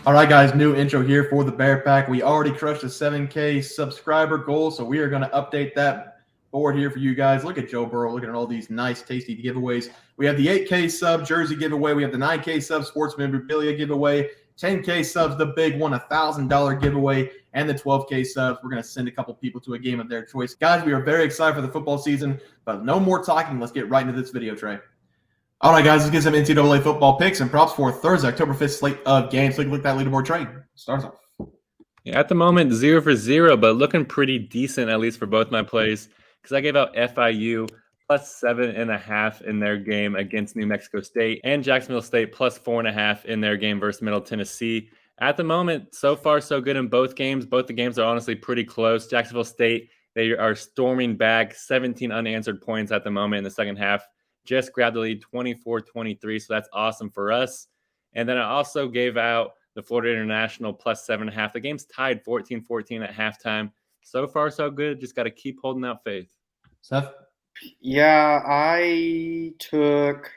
All right, guys, new intro here for the Bear Pack. We already crushed the 7K subscriber goal, so we are going to update that board here for you guys. Look at Joe Burrow, looking at all these nice, tasty giveaways. We have the 8K sub jersey giveaway. We have the 9K sub sports memorabilia giveaway, 10K subs, the big one, $1,000 giveaway, and the 12K subs. We're going to send a couple people to a game of their choice. Guys, we are very excited for the football season, but no more talking. Let's get right into this video, Trey. All right, guys, let's get some NCAA football picks and props for Thursday, October 5th slate of games. Take a look at that leaderboard, Trey. Start us off. Yeah, at the moment, 0 for 0, but looking pretty decent, at least for both my plays, because I gave out FIU plus 7.5 in their game against New Mexico State and Jacksonville State plus 4.5 in their game versus Middle Tennessee. At the moment, so far, so good in both games. Both the games are honestly pretty close. Jacksonville State, they are storming back, 17 unanswered points at the moment in the second half. Just grabbed the lead 24-23, so that's awesome for us. And then I also gave out the Florida International plus 7.5. The game's tied 14-14 at halftime. So far, so good. Just got to keep holding out faith. Seth? Yeah, I took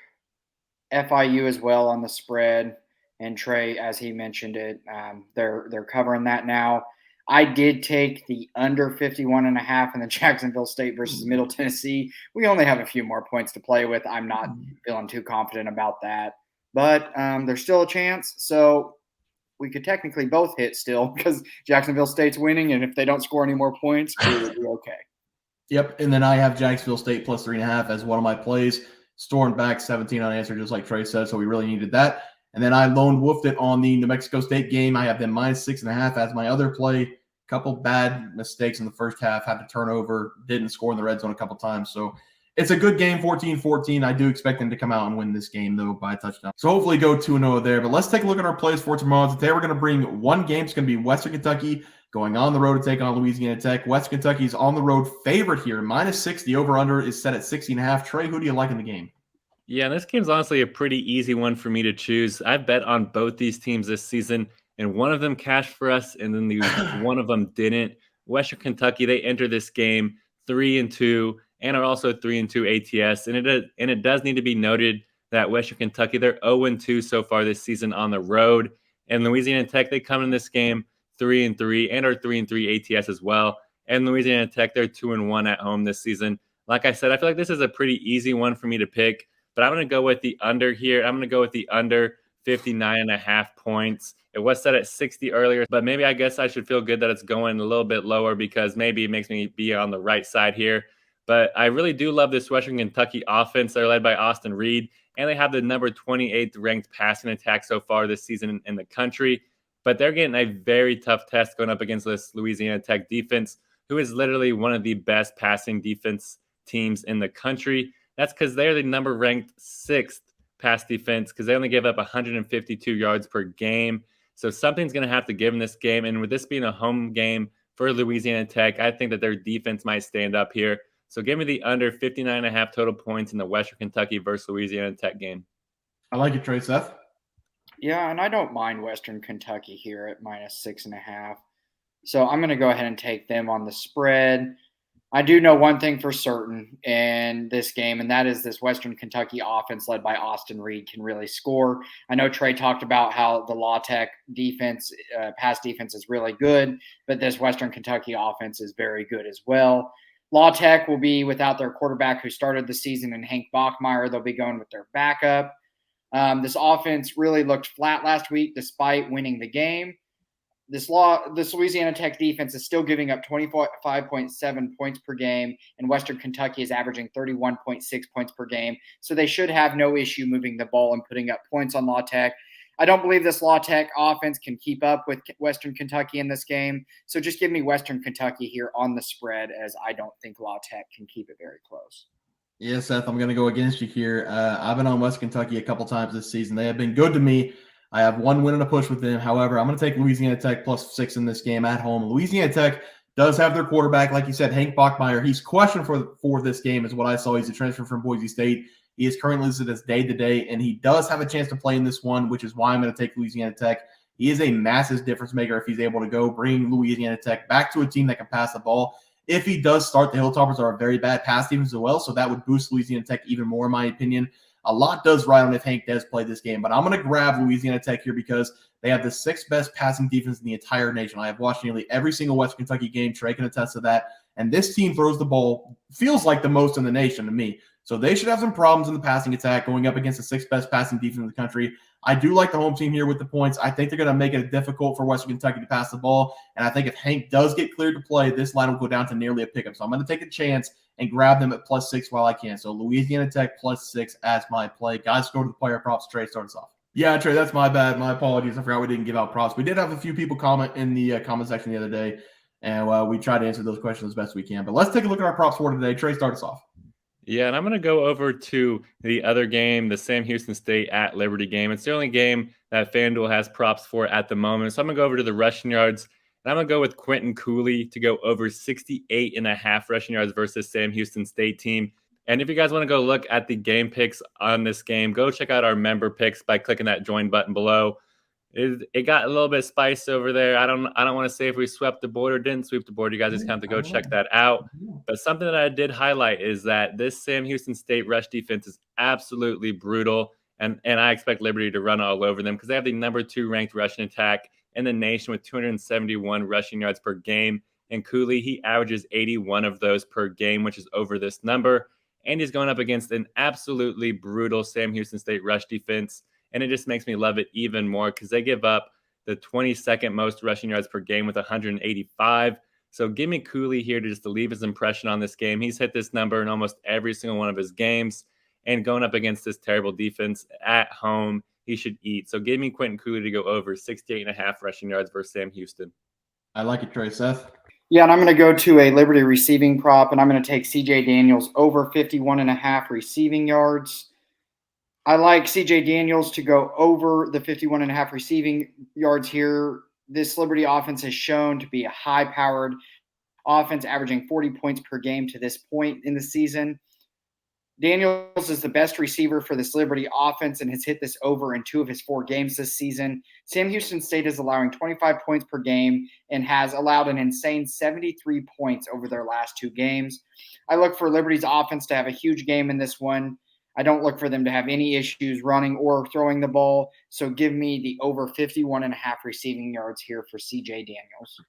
FIU as well on the spread. And Trey, as he mentioned it, they're covering that now. I did take the under 51.5 in the Jacksonville State versus Middle Tennessee. We only have a few more points to play with. I'm not feeling too confident about that. But there's still a chance. So we could technically both hit still because Jacksonville State's winning. And if they don't score any more points, we would be okay. Yep. And then I have Jacksonville State plus 3.5 as one of my plays. Stormed back 17 unanswered, just like Trey said. So we really needed that. And then I lone wolfed it on the New Mexico State game. I have them minus 6.5 as my other play. Couple bad mistakes in the first half. Had to turn over. Didn't score in the red zone a couple times. So it's a good game, 14-14. I do expect them to come out and win this game, though, by a touchdown. So hopefully go 2-0 there. But let's take a look at our plays for tomorrow. Today we're going to bring one game. It's going to be Western Kentucky going on the road to take on Louisiana Tech. Western Kentucky is on the road favorite here. Minus 6. The over-under is set at 60.5. Trey, who do you like in the game? Yeah, this game's honestly a pretty easy one for me to choose. I've bet on both these teams this season, and one of them cashed for us, and then one of them didn't. Western Kentucky, they enter this game 3-2 and are also 3-2 ATS. And it does need to be noted that Western Kentucky, they're 0-2 so far this season on the road. And Louisiana Tech, they come in this game 3-3 and are 3-3 ATS as well. And Louisiana Tech, they're 2-1 at home this season. Like I said, I feel like this is a pretty easy one for me to pick. But I'm going to go with the under here. I'm going to go with the under 59.5 points. It was set at 60 earlier, but maybe I guess I should feel good that it's going a little bit lower because maybe it makes me be on the right side here. But I really do love this Western Kentucky offense. They're led by Austin Reed, and they have the number 28th ranked passing attack so far this season in the country. But they're getting a very tough test going up against this Louisiana Tech defense, who is literally one of the best passing defense teams in the country. That's because they're the number ranked 6th pass defense because they only give up 152 yards per game. So something's going to have to give in this game. And with this being a home game for Louisiana Tech, I think that their defense might stand up here. So give me the under 59.5 total points in the Western Kentucky versus Louisiana Tech game. I like it, Trey. Seth? Yeah, and I don't mind Western Kentucky here at minus 6.5. So I'm going to go ahead and take them on the spread. I do know one thing for certain in this game, and that is this Western Kentucky offense led by Austin Reed can really score. I know Trey talked about how the La Tech defense, pass defense is really good, but this Western Kentucky offense is very good as well. La Tech will be without their quarterback who started the season in Hank Bachmeier. They'll be going with their backup. This offense really looked flat last week despite winning the game. This Louisiana Tech defense is still giving up 25.7 points per game, and Western Kentucky is averaging 31.6 points per game. So they should have no issue moving the ball and putting up points on La Tech. I don't believe this La Tech offense can keep up with Western Kentucky in this game. So just give me Western Kentucky here on the spread, as I don't think La Tech can keep it very close. Yeah, Seth, I'm going to go against you here. I've been on West Kentucky a couple times this season. They have been good to me. I have one win and a push with them. However, I'm going to take Louisiana Tech plus 6 in this game at home. Louisiana Tech does have their quarterback, like you said, Hank Bachmeier. He's questioned for this game is what I saw. He's a transfer from Boise State. He is currently listed as day-to-day, and he does have a chance to play in this one, which is why I'm going to take Louisiana Tech. He is a massive difference maker if he's able to go bring Louisiana Tech back to a team that can pass the ball. If he does start, the Hilltoppers are a very bad pass defense as well, so that would boost Louisiana Tech even more, in my opinion. a lot does ride on if Hank does play this game. But I'm going to grab Louisiana Tech here because they have the 6th best passing defense in the entire nation. I have watched nearly every single Western Kentucky game. Trey can attest to that. And this team throws the ball, feels like the most in the nation to me. So they should have some problems in the passing attack going up against the 6th best passing defense in the country. I do like the home team here with the points. I think they're going to make it difficult for Western Kentucky to pass the ball. And I think if Hank does get cleared to play, this line will go down to nearly a pickup. So I'm going to take a chance and grab them at +6 while I can. So Louisiana Tech +6 as my play. Guys, go to the player props. Trey, start us off. Yeah, Trey, that's my bad. My apologies. I forgot we didn't give out props. We did have a few people comment in the comment section the other day, and we tried to answer those questions as best we can. But let's take a look at our props for today. Trey, start us off. Yeah, and I'm going to go over to the other game, the Sam Houston State at Liberty game. It's the only game that FanDuel has props for at the moment. So I'm going to go over to the rushing yards, and I'm going to go with Quinton Cooley to go over 68.5 rushing yards versus Sam Houston State team. And if you guys want to go look at the game picks on this game, go check out our member picks by clicking that join button below. It got a little bit spicy over there. I don't want to say if we swept the board or didn't sweep the board. You guys just have to go check that out. But something that I did highlight is that this Sam Houston State rush defense is absolutely brutal, and I expect Liberty to run all over them because they have the number 2 ranked rushing attack in the nation with 271 rushing yards per game. And Cooley, he averages 81 of those per game, which is over this number. And he's going up against an absolutely brutal Sam Houston State rush defense. And it just makes me love it even more because they give up the 22nd most rushing yards per game with 185. So give me Cooley here to leave his impression on this game. He's hit this number in almost every single one of his games. And going up against this terrible defense at home, he should eat. So give me Quinton Cooley to go over 68.5 rushing yards versus Sam Houston. I like it, Trey. Seth? Yeah, and I'm going to go to a Liberty receiving prop, and I'm going to take C.J. Daniels over 51.5 receiving yards. I like C.J. Daniels to go over the 51.5 receiving yards here. This Liberty offense has shown to be a high-powered offense, averaging 40 points per game to this point in the season. Daniels is the best receiver for this Liberty offense and has hit this over in 2 of his 4 games this season. Sam Houston State is allowing 25 points per game and has allowed an insane 73 points over their last 2 games. I look for Liberty's offense to have a huge game in this one. I don't look for them to have any issues running or throwing the ball. So give me the over 51.5 receiving yards here for C.J. Daniels.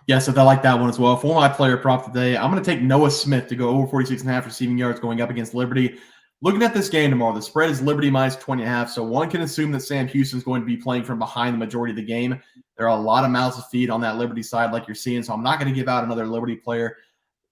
Yes, I like that one as well. For my player prop today, I'm going to take Noah Smith to go over 46.5 receiving yards going up against Liberty. Looking at this game tomorrow, the spread is Liberty minus 20.5, so one can assume that Sam Houston is going to be playing from behind the majority of the game. There are a lot of mouths to feed on that Liberty side like you're seeing, so I'm not going to give out another Liberty player.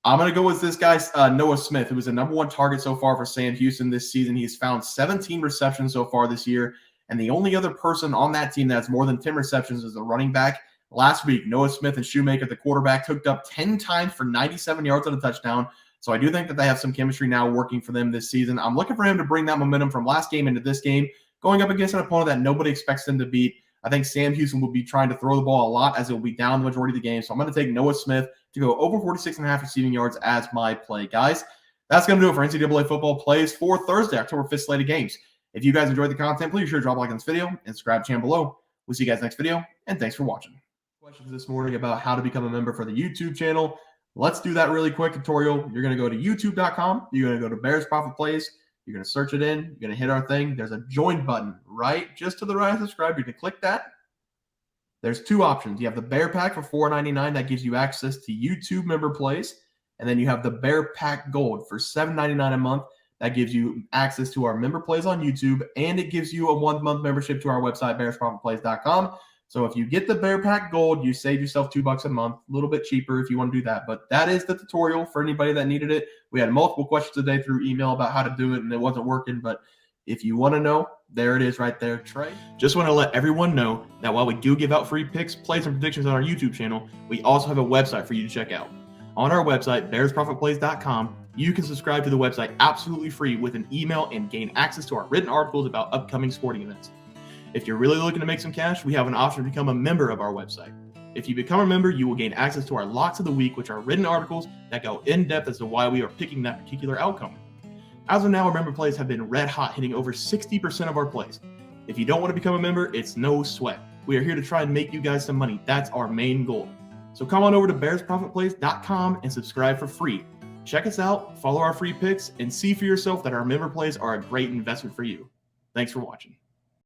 I'm going to go with this guy, Noah Smith, who was the number 1 target so far for Sam Houston this season. He's found 17 receptions so far this year, and the only other person on that team that has more than 10 receptions is a running back. Last week, Noah Smith and Shoemaker, the quarterback, hooked up 10 times for 97 yards on a touchdown. So I do think that they have some chemistry now working for them this season. I'm looking for him to bring that momentum from last game into this game, going up against an opponent that nobody expects them to beat. I think Sam Houston will be trying to throw the ball a lot as it will be down the majority of the game. So I'm going to take Noah Smith to go over 46.5 receiving yards as my play. Guys, that's going to do it for NCAA football plays for Thursday, October 5th slate of games. If you guys enjoyed the content, please be sure to drop a like on this video and subscribe to the channel below. We'll see you guys next video, and thanks for watching. Questions this morning about how to become a member for the YouTube channel. Let's do that really quick tutorial. You're going to go to youtube.com. You're going to go to Bears Profit Plays. You're going to search it in. You're going to hit our thing. There's a join button right just to the right of subscribe. You can click that. There's 2 options. You have the Bear Pack for $4.99. That gives you access to YouTube member plays. And then you have the Bear Pack Gold for $7.99 a month. That gives you access to our member plays on YouTube. And it gives you a 1-month membership to our website, bearsprofitplays.com. So if you get the Bear Pack Gold, you save yourself $2 a month, a little bit cheaper if you want to do that. But that is the tutorial for anybody that needed it. We had multiple questions today through email about how to do it, and it wasn't working. But if you want to know, there it is right there, Trey. Just want to let everyone know that while we do give out free picks, plays, and predictions on our YouTube channel, we also have a website for you to check out. On our website, bearsprofitplays.com, you can subscribe to the website absolutely free with an email and gain access to our written articles about upcoming sporting events. If you're really looking to make some cash, we have an option to become a member of our website. If you become a member, you will gain access to our Locks of the Week, which are written articles that go in depth as to why we are picking that particular outcome. As of now, our member plays have been red hot, hitting over 60% of our plays. If you don't want to become a member, it's no sweat. We are here to try and make you guys some money. That's our main goal. So come on over to bearsprofitplays.com and subscribe for free. check us out, follow our free picks, and see for yourself that our member plays are a great investment for you. Thanks for watching.